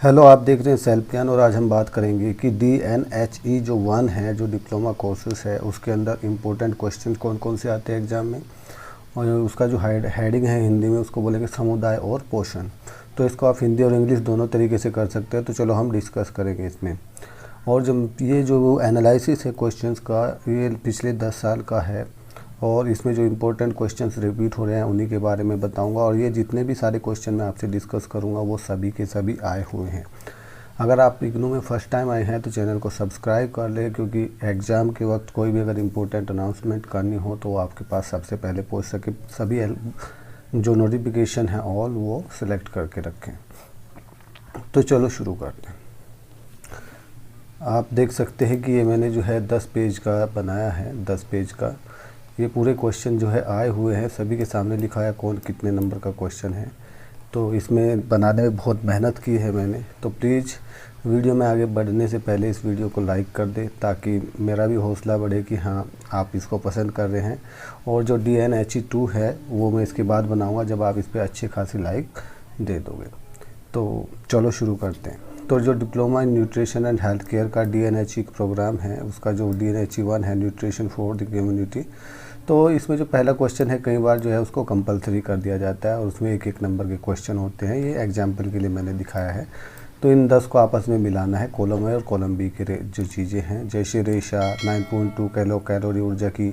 Hello, आप देख रहे हैं सेल्फ ज्ञान और आज हम बात करेंगे कि DNHE जो 1 है, जो डिप्लोमा कोर्सेज है, उसके अंदर इम्पोर्टेंट क्वेश्चन कौन कौन से आते हैं एग्ज़ाम में। और उसका जो हेडिंग है हिंदी में, उसको बोलेंगे समुदाय और पोषण। तो इसको आप हिंदी और इंग्लिश दोनों तरीके से कर सकते हैं। तो चलो हम डिस्कस करेंगे इसमें। और जब ये जो एनालिसिस है क्वेश्चंस का, ये पिछले 10 साल का है और इसमें जो इम्पोर्टेंट क्वेश्चंस रिपीट हो रहे हैं उन्हीं के बारे में बताऊंगा। और ये जितने भी सारे क्वेश्चन मैं आपसे डिस्कस करूंगा वो सभी के सभी आए हुए हैं। अगर आप इग्नू में फ़र्स्ट टाइम आए हैं तो चैनल को सब्सक्राइब कर ले, क्योंकि एग्ज़ाम के वक्त कोई भी अगर इम्पोर्टेंट अनाउंसमेंट करनी हो तो वो आपके पास सबसे पहले पहुंच सके। सभी जो नोटिफिकेशन है ऑल वो सिलेक्ट करके रखें। तो चलो शुरू करते हैं। आप देख सकते हैं कि ये मैंने जो है 10 पेज का बनाया है। 10 पेज का ये पूरे क्वेश्चन जो है आए हुए हैं, सभी के सामने लिखा है कौन कितने नंबर का क्वेश्चन है। तो इसमें बनाने में बहुत मेहनत की है मैंने। तो प्लीज़ वीडियो में आगे बढ़ने से पहले इस वीडियो को लाइक कर दे, ताकि मेरा भी हौसला बढ़े कि हाँ आप इसको पसंद कर रहे हैं। और जो DNHE 2 है वो मैं इसके बाद बनाऊंगा, जब आप इस पर अच्छी खासी लाइक दे दोगे। तो चलो शुरू करते हैं। तो जो diploma in nutrition and health care का DNHE प्रोग्राम है, उसका जो DNHE 1 है, न्यूट्रिशन फॉर द कम्युनिटी, तो इसमें जो पहला क्वेश्चन है कई बार जो है उसको कंपलसरी कर दिया जाता है और उसमें एक एक नंबर के क्वेश्चन होते हैं। ये एग्जाम्पल के लिए मैंने दिखाया है। तो इन 10 को आपस में मिलाना है, कॉलम ए और कॉलम बी के जो चीज़ें हैं, जैसे रेशा 9.2 कैलोरी ऊर्जा की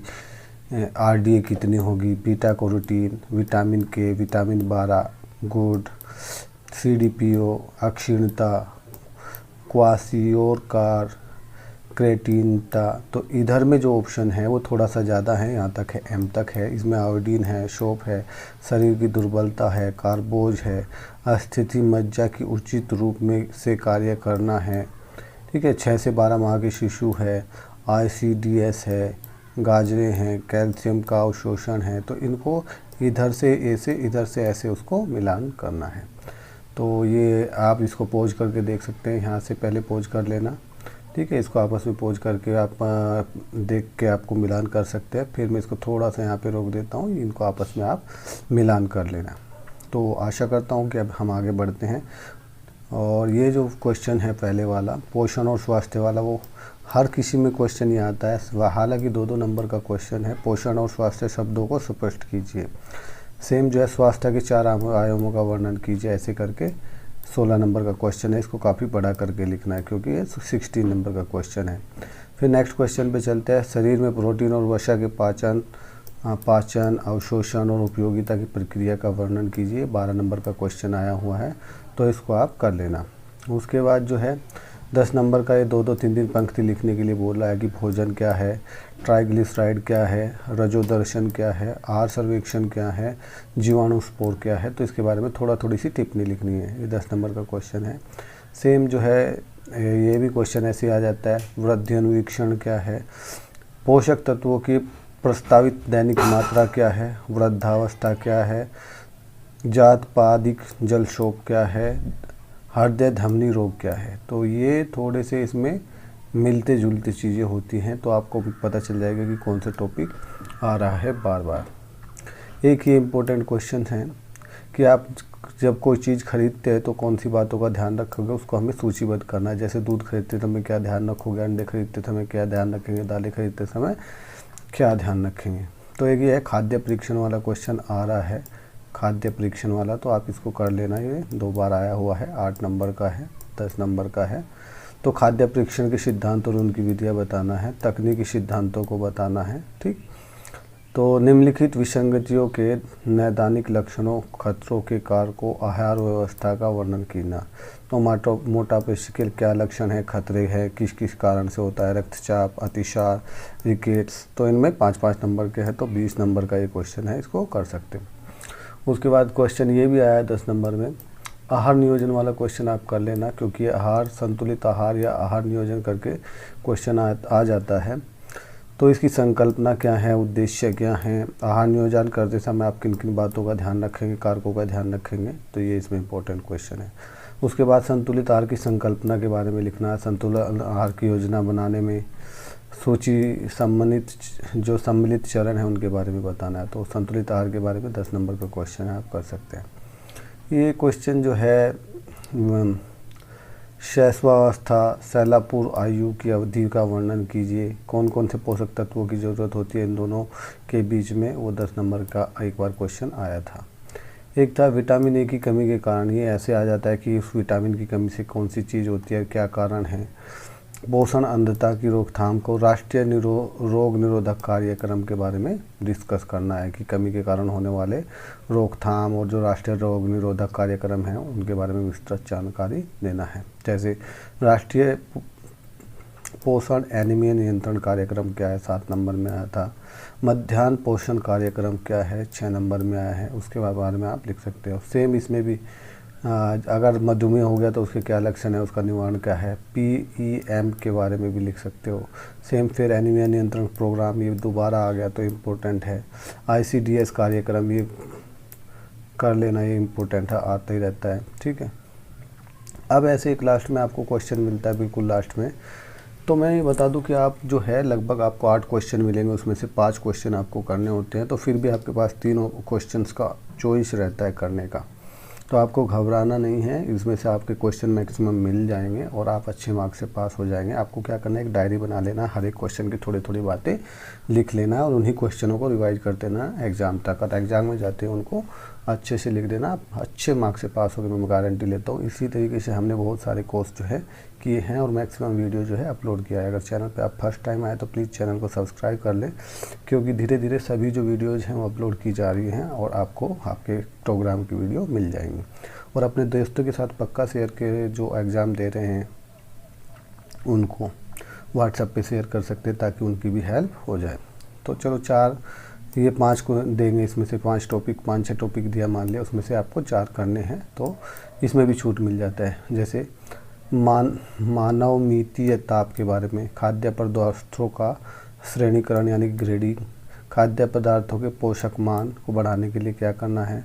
RDA कितनी होगी, बीटा कैरोटीन, विटामिन के, विटामिन 12, गुड, CDPO, अक्षीणता, क्वासियोरकार, क्रेटिनता। तो इधर में जो ऑप्शन है वो थोड़ा सा ज़्यादा है, यहाँ तक है, M तक है। इसमें आयोडीन है, शोप है, शरीर की दुर्बलता है, कार्बोज है, अस्थिति मज्जा की उचित रूप में से कार्य करना है, ठीक है, 6 से 12 माह के शिशु है, ICDS है, गाजरें हैं, कैल्शियम का अवशोषण है। तो इनको इधर से ऐसे, इधर से ऐसे उसको मिलान करना है। तो ये आप इसको पॉज करके देख सकते हैं, यहाँ से पहले पॉज कर लेना, ठीक है। इसको आपस में पॉज करके आप देख के आपको मिलान कर सकते हैं। फिर मैं इसको थोड़ा सा यहाँ पे रोक देता हूँ, इनको आपस में आप मिलान कर लेना। तो आशा करता हूँ कि अब हम आगे बढ़ते हैं। और ये जो क्वेश्चन है पहले वाला, पोषण और स्वास्थ्य वाला, वो हर किसी में क्वेश्चन ये आता है। हालांकि 2-2 नंबर का क्वेश्चन है। पोषण और स्वास्थ्य शब्दों को स्पष्ट कीजिए। सेम जो है स्वास्थ्य के 4 आयामों का वर्णन कीजिए, ऐसे करके 16 नंबर का क्वेश्चन है। इसको काफ़ी बड़ा करके लिखना है, क्योंकि ये 16 नंबर का क्वेश्चन है। फिर नेक्स्ट क्वेश्चन पे चलते हैं। शरीर में प्रोटीन और वसा के पाचन, अवशोषण और उपयोगिता की प्रक्रिया का वर्णन कीजिए। 12 नंबर का क्वेश्चन आया हुआ है, तो इसको आप कर लेना। उसके बाद जो है 10 नंबर का ये 2-2, 3-3 पंक्ति लिखने के लिए बोल रहा है कि भोजन क्या है, ट्राइग्लिसराइड क्या है, रजोदर्शन क्या है, आहार सर्वेक्षण क्या है, जीवाणु स्पोर क्या है। तो इसके बारे में थोड़ी सी टिप्पणी लिखनी है। ये 10 नंबर का क्वेश्चन है। सेम जो है ये भी क्वेश्चन ऐसे आ जाता है। वृद्धि अनुवीक्षण क्या है, पोषक तत्वों की प्रस्तावित दैनिक मात्रा क्या है, वृद्धावस्था क्या है, जातपादिक जलशोप क्या है, हृदय धमनी रोग क्या है। तो ये थोड़े से इसमें मिलते जुलते चीज़ें होती हैं, तो आपको भी पता चल जाएगा कि कौन सा टॉपिक आ रहा है बार बार। एक ही इम्पोर्टेंट क्वेश्चन है कि आप जब कोई चीज़ खरीदते हैं तो कौन सी बातों का ध्यान रखोगे, उसको हमें सूचीबद्ध करना है। जैसे दूध खरीदते समय क्या ध्यान रखोगे, अंडे खरीदते समय क्या ध्यान रखेंगे, दालें खरीदते समय क्या ध्यान रखेंगे। तो एक ये है खाद्य परीक्षण वाला क्वेश्चन आ रहा है, खाद्य परीक्षण वाला, तो आप इसको कर लेना। ये 2 बार आया हुआ है, 8 नंबर का है, 10 नंबर का है। तो खाद्य परीक्षण के सिद्धांत और उनकी विधियाँ बताना है, तकनीकी सिद्धांतों को बताना है, ठीक। तो निम्नलिखित विसंगतियों के नैदानिक लक्षणों, खतरों के कारकों, आहार व्यवस्था का वर्णन करना। तो मोटापे के क्या लक्षण है, खतरे हैं, किस किस कारण से होता है, रक्तचाप, अतिसार, रिकेट्स। तो इनमें 5-5 नंबर के हैं, तो 20 नंबर का ये क्वेश्चन है, इसको कर सकते हैं। उसके बाद क्वेश्चन ये भी आया है 10 नंबर में, आहार नियोजन वाला क्वेश्चन आप कर लेना, क्योंकि आहार, संतुलित आहार या आहार नियोजन करके क्वेश्चन आ जाता है। तो इसकी संकल्पना क्या है, उद्देश्य क्या है, आहार नियोजन करते समय आप किन किन बातों का ध्यान रखेंगे, कारकों का ध्यान रखेंगे। तो ये इसमें इंपॉर्टेंट क्वेश्चन है। उसके बाद संतुलित आहार की संकल्पना के बारे में लिखना है। संतुलित आहार की योजना बनाने में सूची सम्मिलित चरण है उनके बारे में बताना है। तो संतुलित आहार के बारे में 10 नंबर का क्वेश्चन है, आप कर सकते हैं। ये क्वेश्चन जो है शैशवावस्था, शैलापुर आयु की अवधि का वर्णन कीजिए। कौन कौन से पोषक तत्वों की ज़रूरत होती है इन दोनों के बीच में, वो 10 नंबर का एक बार क्वेश्चन आया था। एक था विटामिन ए की कमी के कारण, ये ऐसे आ जाता है कि उस विटामिन की कमी से कौन सी चीज़ होती है, क्या कारण है। पोषण अंधता की रोकथाम को राष्ट्रीय रोग निरोधक कार्यक्रम के बारे में डिस्कस करना है कि कमी के कारण होने वाले रोकथाम और जो राष्ट्रीय रोग निरोधक कार्यक्रम है उनके बारे में विस्तृत जानकारी देना है। जैसे राष्ट्रीय पोषण एनीमिया नियंत्रण कार्यक्रम क्या है, 7 नंबर में आया था। मध्याह्न पोषण कार्यक्रम क्या है, 6 नंबर में आया है, उसके बारे में आप लिख सकते हो। सेम इसमें भी अगर मधुमेह हो गया तो उसके क्या लक्षण है, उसका निवारण क्या है, PEM के बारे में भी लिख सकते हो। सेम फिर एनीमिया नियंत्रण प्रोग्राम, ये दोबारा आ गया तो इम्पोर्टेंट है। ICDS कार्यक्रम ये कर लेना, ये इम्पोर्टेंट है, आता ही रहता है, ठीक है। अब ऐसे एक लास्ट में आपको क्वेश्चन मिलता है, बिल्कुल लास्ट में। तो मैं ये बता दूं कि आप जो है लगभग आपको 8 क्वेश्चन मिलेंगे, उसमें से 5 क्वेश्चन आपको करने होते हैं, तो फिर भी आपके पास 3 क्वेश्चंस का चॉइस रहता है करने का। तो आपको घबराना नहीं है, इसमें से आपके क्वेश्चन मैक्सिमम मिल जाएंगे और आप अच्छे मार्क्स से पास हो जाएंगे। आपको क्या करना है, एक डायरी बना लेना, हर एक क्वेश्चन की थोड़ी थोड़ी बातें लिख लेना है और उन्हीं क्वेश्चनों को रिवाइज करते देना एग्ज़ाम तक। और एग्ज़ाम में जाते हैं उनको अच्छे से लिख देना, आप अच्छे मार्क्स से पास होकर मैं गारंटी लेता हूँ। इसी तरीके से हमने बहुत सारे कोर्स जो है किए हैं और मैक्सिमम वीडियो जो है अपलोड किया है। अगर चैनल पे आप फर्स्ट टाइम आए तो प्लीज़ चैनल को सब्सक्राइब कर लें, क्योंकि धीरे धीरे सभी जो वीडियोज़ हैं वो अपलोड की जा रही हैं और आपको आपके प्रोग्राम की वीडियो मिल जाएंगी। और अपने दोस्तों के साथ पक्का शेयर के जो एग्ज़ाम दे रहे हैं उनको व्हाट्सएप पे शेयर कर सकते हैं ताकि उनकी भी हेल्प हो जाए। तो चलो 5 को देंगे, इसमें से 5-6 टॉपिक दिया मान लिया, उसमें से आपको 4 करने हैं, तो इसमें भी छूट मिल जाता है। जैसे मानवमितीय ताप के बारे में, खाद्य पदार्थों का श्रेणीकरण यानी ग्रेडिंग, खाद्य पदार्थों के पोषक मान को बढ़ाने के लिए क्या करना है,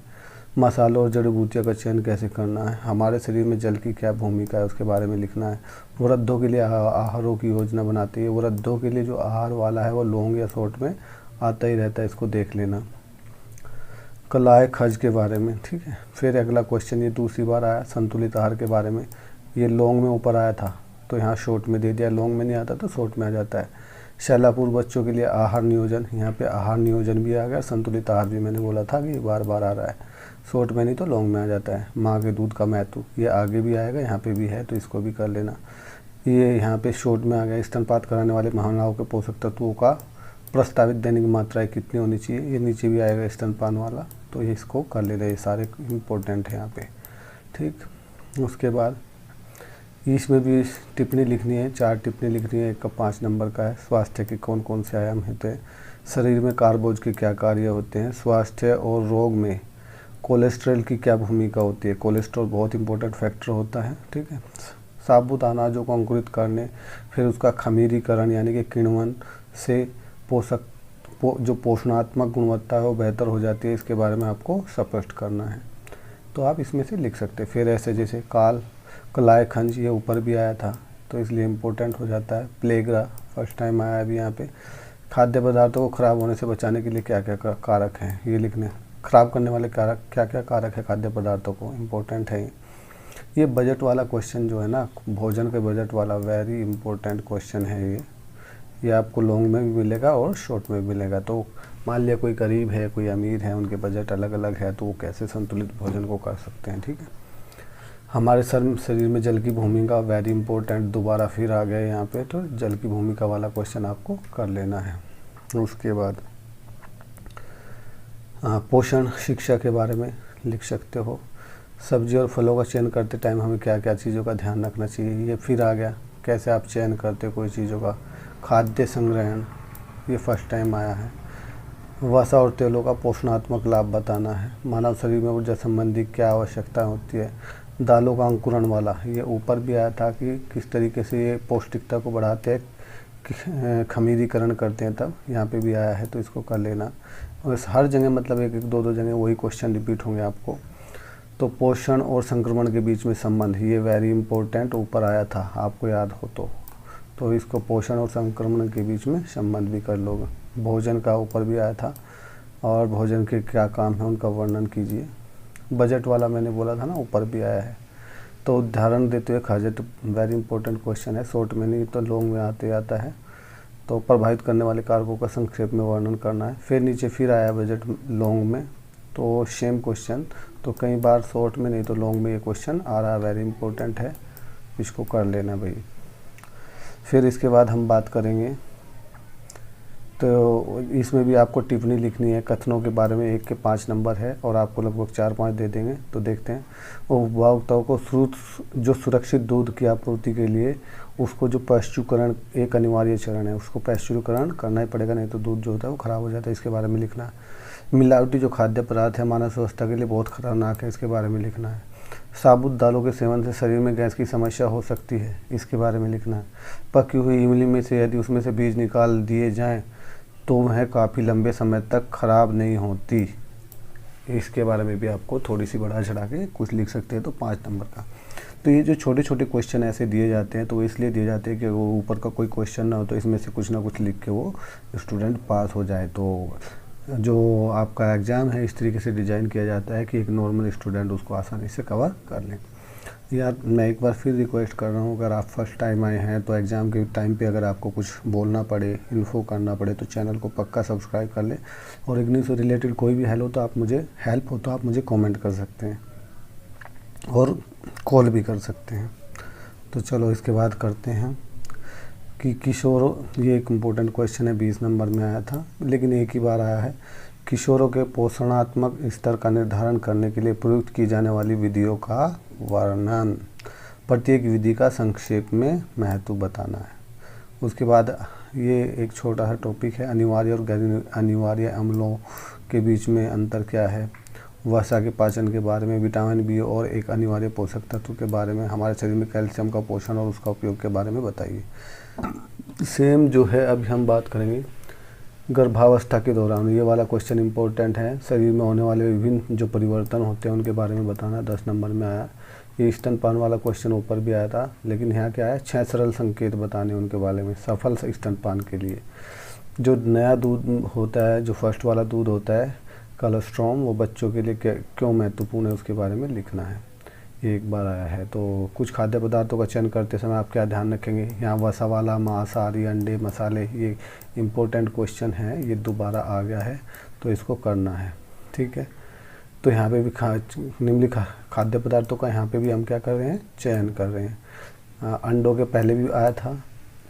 मसालों और जड़ी बूटियों का चयन कैसे करना है, हमारे शरीर में जल की क्या भूमिका है उसके बारे में लिखना है। वृद्धों के लिए आहारों की योजना बनाती है, वृद्धों के लिए जो आहार वाला है वो लॉन्ग या शॉर्ट में आता ही रहता है, इसको देख लेना। कलाए खर्च के बारे में, ठीक है। फिर अगला क्वेश्चन ये दूसरी बार आया, संतुलित आहार के बारे में। ये लॉन्ग में ऊपर आया था तो यहाँ शॉर्ट में दे दिया, लॉन्ग में नहीं आता तो शॉर्ट में आ जाता है। शैलापुर बच्चों के लिए आहार नियोजन, यहाँ पे आहार नियोजन भी आ गया, संतुलित आहार भी मैंने बोला था कि बार बार आ रहा है, शॉर्ट में नहीं तो लॉन्ग में आ जाता है। माँ के दूध का महत्व, ये आगे भी आएगा, यहाँ पे भी है तो इसको भी कर लेना। ये यहाँ पे शॉर्ट में आ गया, स्तनपात कराने वाले महिलाओं के पोषक तत्वों का प्रस्तावित दैनिक मात्राएं कितनी होनी चाहिए, ये नीचे भी आएगा स्तनपान वाला, तो ये इसको कर लेना, ये सारे इम्पोर्टेंट है यहाँ पे, ठीक। उसके बाद इसमें भी टिप्पणी लिखनी है, 4 टिप्पणी लिखनी है, एक का 5 नंबर का है। स्वास्थ्य के कौन कौन से आयाम होते हैं, शरीर में कार्बोज के क्या कार्य होते हैं, स्वास्थ्य और रोग में कोलेस्ट्रॉल की क्या भूमिका होती है, कोलेस्ट्रॉल बहुत इंपॉर्टेंट फैक्टर होता है, ठीक है। साबुत अनाजों को अंकुरित करने, फिर उसका खमीरीकरण यानी कि किण्वन से जो पोषणात्मक गुणवत्ता है वो बेहतर हो जाती है, इसके बारे में आपको स्पष्ट करना है, तो आप इसमें से लिख सकते हैं। फिर ऐसे जैसे कलाए खंज, ये ऊपर भी आया था तो इसलिए इम्पोर्टेंट हो जाता है। प्लेग्रा फर्स्ट टाइम आया अभी यहाँ पे। खाद्य पदार्थों को ख़राब होने से बचाने के लिए क्या क्या कारक हैं, ये लिखने, ख़राब करने वाले कारक क्या क्या कारक है खाद्य पदार्थों को, इम्पोर्टेंट है ये। बजट वाला क्वेश्चन जो है ना, भोजन के बजट वाला, वेरी इंपॉर्टेंट क्वेश्चन है ये आपको लॉन्ग में भी मिलेगा और शॉर्ट में भी मिलेगा। तो मान लिया कोई गरीब है, कोई अमीर है, उनके बजट अलग अलग है, तो वो कैसे संतुलित भोजन को कर सकते हैं, ठीक है। हमारे शरीर में जल की भूमिका, वेरी इंपॉर्टेंट, दोबारा फिर आ गए यहाँ पे, तो जल की भूमिका वाला क्वेश्चन आपको कर लेना है। उसके बाद पोषण शिक्षा के बारे में लिख सकते हो। सब्जी और फलों का चयन करते टाइम हमें क्या क्या चीज़ों का ध्यान रखना चाहिए, ये फिर आ गया, कैसे आप चयन करते कोई चीज़ों का। खाद्य संग्रहण, ये फर्स्ट टाइम आया है। वसा और तेलों का पोषणात्मक लाभ बताना है। मानव शरीर में ऊर्जा संबंधी क्या आवश्यकता होती है। दालों का अंकुरण वाला, ये ऊपर भी आया था कि किस तरीके से ये पौष्टिकता को बढ़ाते हैं, खमीरीकरण करते हैं, तब यहाँ पे भी आया है, तो इसको कर लेना। और हर जगह मतलब 1-1, 2-2 जगह वही क्वेश्चन रिपीट होंगे आपको। तो पोषण और संक्रमण के बीच में संबंध, ये वेरी इंपॉर्टेंट ऊपर आया था, आपको याद हो तो इसको पोषण और संक्रमण के बीच में संबंध भी कर लोगे। भोजन का ऊपर भी आया था, और भोजन के क्या काम है उनका वर्णन कीजिए। बजट वाला मैंने बोला था ना, ऊपर भी आया है। तो उदाहरण देते हुए खाजे तो वेरी इंपॉर्टेंट क्वेश्चन है, शॉर्ट में नहीं तो लॉन्ग में आते आता है। तो प्रभावित करने वाले कारकों का संक्षेप में वर्णन करना है। फिर नीचे फिर आया बजट लॉन्ग में, तो सेम क्वेश्चन, तो कई बार शॉर्ट में नहीं तो लॉन्ग में ये क्वेश्चन आ रहा है, वेरी इंपॉर्टेंट है, इसको कर लेना भाई। फिर इसके बाद हम बात करेंगे, तो इसमें भी आपको टिप्पणी लिखनी है कथनों के बारे में। 1 के 5 नंबर है और आपको लगभग 4-5 दे देंगे। तो देखते हैं, उपभोक्ताओं को जो सुरक्षित दूध की आपूर्ति के लिए उसको जो पशुकरण एक अनिवार्य चरण है, उसको पशुकरण करना ही पड़ेगा, नहीं तो दूध जो होता है वो ख़राब हो जाता है, इसके बारे में लिखना है। मिलावटी जो खाद्य पदार्थ है मानव स्वास्थ्य के लिए बहुत खतरनाक है, इसके बारे में लिखना है। साबुत दालों के सेवन से शरीर में गैस की समस्या हो सकती है, इसके बारे में लिखना है। पकी हुई इमली में से यदि उसमें से बीज निकाल दिए जाएं तो वह काफ़ी लंबे समय तक ख़राब नहीं होती, इसके बारे में भी आपको थोड़ी सी बढ़ा चढ़ा के कुछ लिख सकते हैं। तो 5 नंबर का। तो ये जो छोटे छोटे क्वेश्चन ऐसे दिए जाते हैं तो वो इसलिए दिए जाते हैं कि वो ऊपर का कोई क्वेश्चन ना हो तो इसमें से कुछ ना कुछ लिख के वो स्टूडेंट पास हो जाए। तो जो आपका एग्ज़ाम है इस तरीके से डिज़ाइन किया जाता है कि एक नॉर्मल स्टूडेंट उसको आसानी से कवर कर लें। यार मैं एक बार फिर रिक्वेस्ट कर रहा हूँ, अगर आप फर्स्ट टाइम आए हैं तो एग्ज़ाम के टाइम पे अगर आपको कुछ बोलना पड़े, इन्फो करना पड़े, तो चैनल को पक्का सब्सक्राइब कर लें। और इग्निस से रिलेटेड कोई भी हेल्प हो तो आप मुझे कमेंट कर सकते हैं और कॉल भी कर सकते हैं। तो चलो इसके बाद करते हैं कि किशोरों, ये एक इम्पोर्टेंट क्वेश्चन है, 20 नंबर में आया था लेकिन एक ही बार आया है। किशोरों के पोषणात्मक स्तर का निर्धारण करने के लिए प्रयुक्त की जाने वाली विधियों का वर्णन, प्रत्येक विधि का संक्षेप में महत्व बताना है। उसके बाद ये एक छोटा सा टॉपिक है, अनिवार्य और गैर अनिवार्य अम्लों के बीच में अंतर क्या है, वसा के पाचन के बारे में, विटामिन बी और एक अनिवार्य पोषक तत्व के बारे में, हमारे शरीर में कैल्शियम का पोषण और उसका उपयोग के बारे में बताइए। सेम जो है अभी हम बात करेंगे गर्भावस्था के दौरान, ये वाला क्वेश्चन इंपॉर्टेंट है। शरीर में होने वाले विभिन्न जो परिवर्तन होते हैं उनके बारे में बताना, 10 नंबर में आया। ये स्तनपान वाला क्वेश्चन ऊपर भी आया था लेकिन यहाँ क्या है, 6 सरल संकेत बताने उनके बारे में सफल स्तनपान के लिए। जो नया दूध होता है, जो फर्स्ट वाला दूध होता है कोलेस्ट्रॉम, वो बच्चों के लिए क्यों महत्वपूर्ण है उसके बारे में लिखना है। ये एक बार आया है। तो कुछ खाद्य पदार्थों का चयन करते समय आप क्या ध्यान रखेंगे, यहाँ वसा वाला, मांसाहारी, अंडे, मसाले, ये इम्पोर्टेंट क्वेश्चन है, ये दोबारा आ गया है तो इसको करना है, ठीक है। तो यहाँ पे भी निम्नलिखित खाद्य पदार्थों का यहाँ पे भी हम क्या कर रहे हैं, चयन कर रहे हैं। अंडों के पहले भी आया था,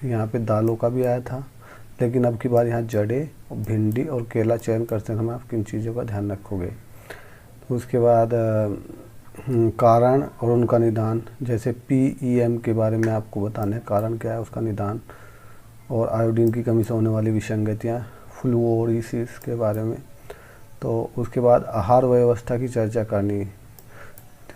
यहाँ पे दालों का भी आया था, लेकिन अब की बार यहाँ जड़े, भिंडी और केला चयन करते समय आप किन चीज़ों का ध्यान रखोगे। तो उसके बाद कारण और उनका निदान, जैसे PEM के बारे में आपको बताना है, कारण क्या है, उसका निदान, और आयोडीन की कमी से होने वाली विसंगतियाँ, फ्लूओरिसिस के बारे में। तो उसके बाद आहार व्यवस्था की चर्चा करनी,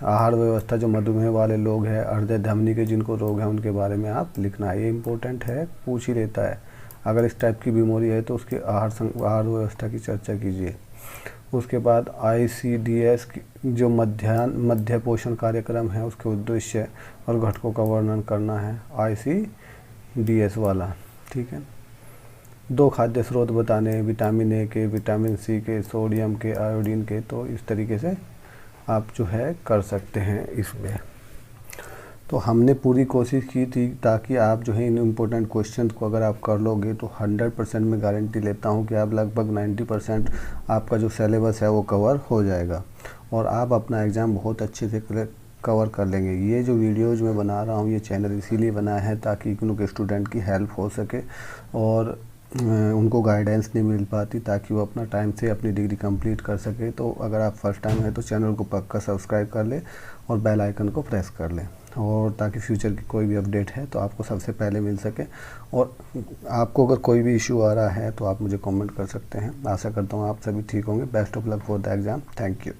आहार व्यवस्था जो मधुमेह वाले लोग हैं, हृदय धमनी के जिनको रोग है उनके बारे में आप लिखना है। ये इम्पोर्टेंट है, पूछ ही लेता है, अगर इस टाइप की बीमारी है तो उसके आहार व्यवस्था की चर्चा कीजिए। उसके बाद ICDS जो मध्य पोषण कार्यक्रम है उसके उद्देश्य और घटकों का वर्णन करना है, ICDS वाला, ठीक है। 2 खाद्य स्रोत बताने, विटामिन A के, विटामिन C के, सोडियम के, आयोडीन के। तो इस तरीके से आप जो है कर सकते हैं इसमें। तो हमने पूरी कोशिश की थी ताकि आप जो है इन इम्पोर्टेंट क्वेश्चन को अगर आप कर लोगे तो 100% में गारंटी लेता हूँ कि आप लगभग 90% आपका जो सिलेबस है वो कवर हो जाएगा और आप अपना एग्ज़ाम बहुत अच्छे से कवर कर लेंगे। ये जो वीडियोज़ मैं बना रहा हूँ ये चैनल इसीलिए बना है ताकि इग्नू के स्टूडेंट की हेल्प हो सके और उनको गाइडेंस नहीं मिल पाती ताकि वो अपना टाइम से अपनी डिग्री कंप्लीट कर सके। तो अगर आप फर्स्ट टाइम है तो चैनल को पक्का सब्सक्राइब कर ले और बेल आइकन को प्रेस कर लें, और ताकि फ्यूचर की कोई भी अपडेट है तो आपको सबसे पहले मिल सके। और आपको अगर कोई भी इशू आ रहा है तो आप मुझे कमेंट कर सकते हैं। आशा करता हूँ आप सभी ठीक होंगे। Best of luck for the exam. Thank you.